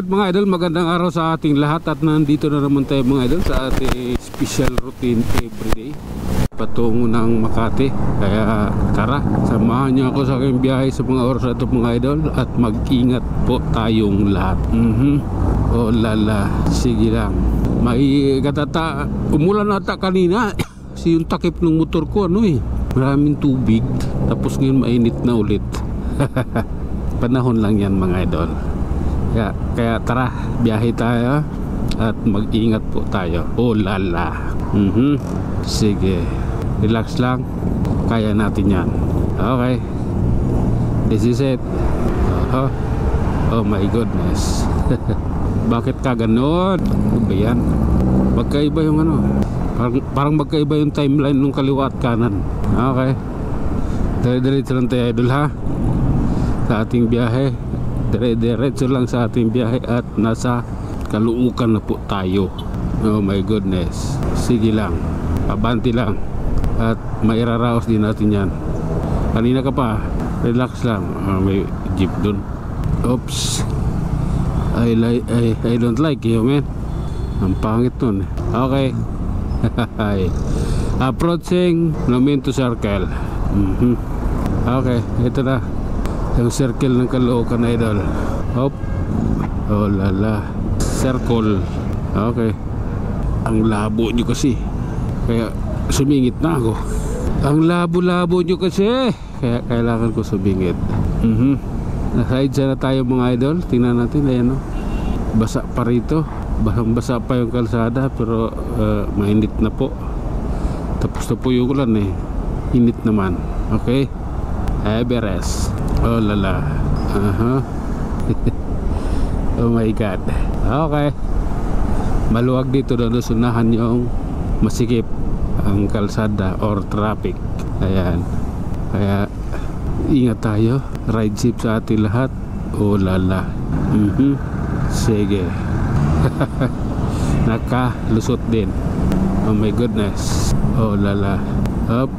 Alright mga idol, magandang araw sa ating lahat at nandito na naman tayo mga idol sa ating special routine everyday patungo ng Makati. Kaya tara, samahan niyo ako sa aking biyahe sa mga oras na ito mga idol at mag-ingat po tayong lahat. Oh lala, sige lang. May katata, umulan ata kanina kasi yung takip ng motor ko maraming tubig, tapos ngayon mainit na ulit. Panahon lang yan mga idol. Kaya tara, biyahe tayo at mag-ingat po tayo. Oh lala. Sige, relax lang, kaya natin yan. Okay, this is it. Oh my goodness. Bakit ka ganon? Ano ba yan? Magkaiba yung parang magkaiba yung timeline ng kaliwa at kanan. Okay, dire-diretso lang tayo idol ha sa ating biyahe. Dire-diretso lang sa ating biyahe at nasa Caloocan na po tayo. Oh my goodness. Sige lang, abanti lang at mairaraos din natin yan. Kanina ka pa, relax lang. May jeep dun. Oops, I don't like you man. Ang pangit nun. Okay. Approaching Nomento Circle. Okay, ito na yung circle ng Caloocan idol. Hop. Oh lala, circle. Okay, ang labo nyo kasi, kaya sumingit na ako. Ang labo-labo nyo kasi, kaya kailangan ko sumingit. Nasa na tayo mga idol. Tingnan natin, ayan basa pa rito, basang-basa pa yung kalsada, pero mainit na po. Tapos na po yung ulan init naman. Okay, Everest. Oh lala. Oh my god. Okay, maluwag dito doon, sunahan yung masikip ang kalsada or traffic. Ayan, kaya ingat tayo, ride safe sa ating lahat. Oh lala. Sige. Nakalusot din. Oh my goodness. Oh lala. Up,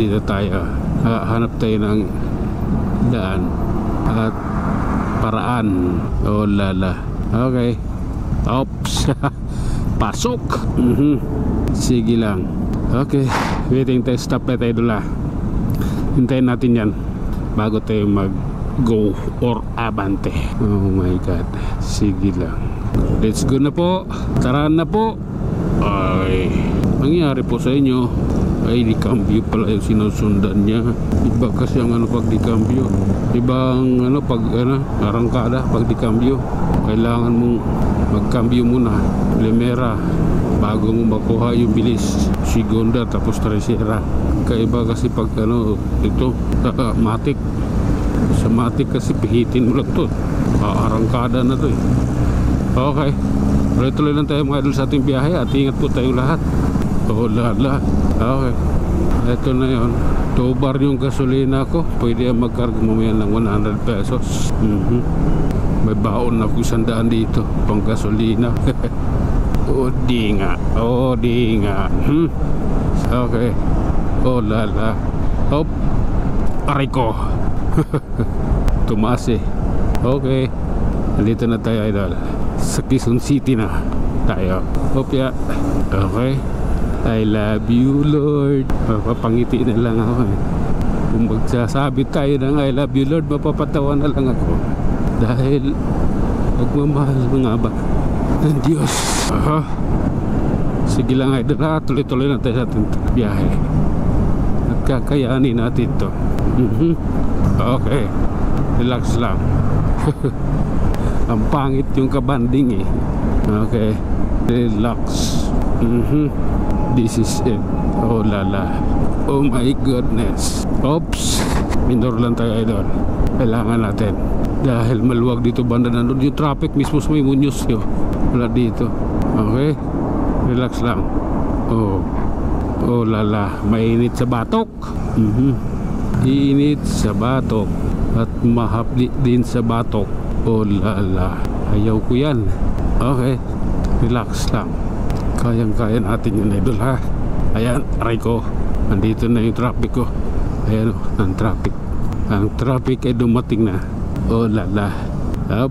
dito tayo. Hanap tayo ng daan at paraan. Oh lala. Okay. Oops. Pasok. Sige lang. Okay, waiting tayo, stop na tayo dula. Hintayin natin yan bago tayo mag go or abante. Oh my god. Sige lang, let's go na po. Tara na po. Ay, nangyari po sa inyo ay di cambio pala yung sinusundan niya. Iba kasi ang pag di cambio, ibang pag arangkada. Pag di cambio, kailangan mong mag-cambio muna, primera, bago mo makuha yung bilis. Segunda, tapos tercera. Kaiba kasi pag ito matic. Sa matic kasi pihitin mo lang to, arangkada na to Okay, tuloy lang tayo mga idol sa ating biyahe at ingat po tayong lahat. Oh lala. Okay, ito na yun. 2 bar yung gasolina ko. Pwede ang magkarga mamaya ng 100 pesos. May baon na ako 100 dito pang gasolina. Oh di nga. Oh di nga. Okay. Oh lala. Hop, aray ko. Tumaas Okay, nandito na tayo idol sa Quezon City na tayo. Hopya. Okay, I love you Lord. Mapapangiti na lang ako Kung magsasabi tayo ng I love you Lord, mapapatawa na lang ako dahil magmamahal nga ba ng Diyos. Sige lang idol tuloy-tuloy na tayo sa ating biyahe. Nagkakayanin natin to. Okay, relax lang. Ang pangit yung kabanding Okay, relax. This is it. Oh lala. Oh my goodness. Oops, minor lang tayo idol. Kailangan natin dahil maluwag dito banda. Nandun yung traffic mismo sa may Muñoz wala dito. Okay, relax lang. Oh lala, mainit sa batok. Init sa batok at mahapdi din sa batok. Oh lala, ayaw ko yan. Okay, relax lang, kayang-kaya natin yun idol ha. Ayan, aray ko, nandito na yung traffic ko. Ayan ang traffic. Ang traffic ay dumating na. Oh lala. Up,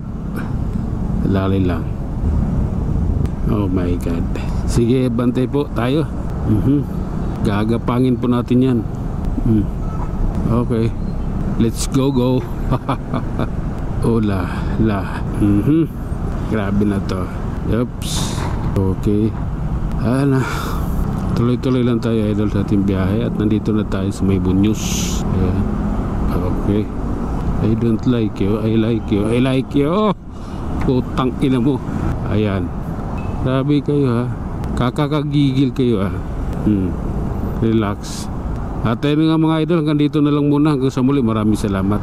Dali lang. Oh my God. Sige, bantay po tayo. Gagapangin po natin yan. Okay. Let's go. Oh la. Grabe na to. Oops. Okay. Ano. Tuloy-tuloy lang tayo, idol, sa ating biyahe. At nandito na tayo sa may Bunyos. Ayan. Okay. I don't like you. I like you. I like you. Putang ina mo. Ayan. Grabe kayo ha. Kakakagigil kayo ha. Relax. At ayun nga mga idol, hanggang dito na lang muna. Hanggang sa muli, maraming salamat.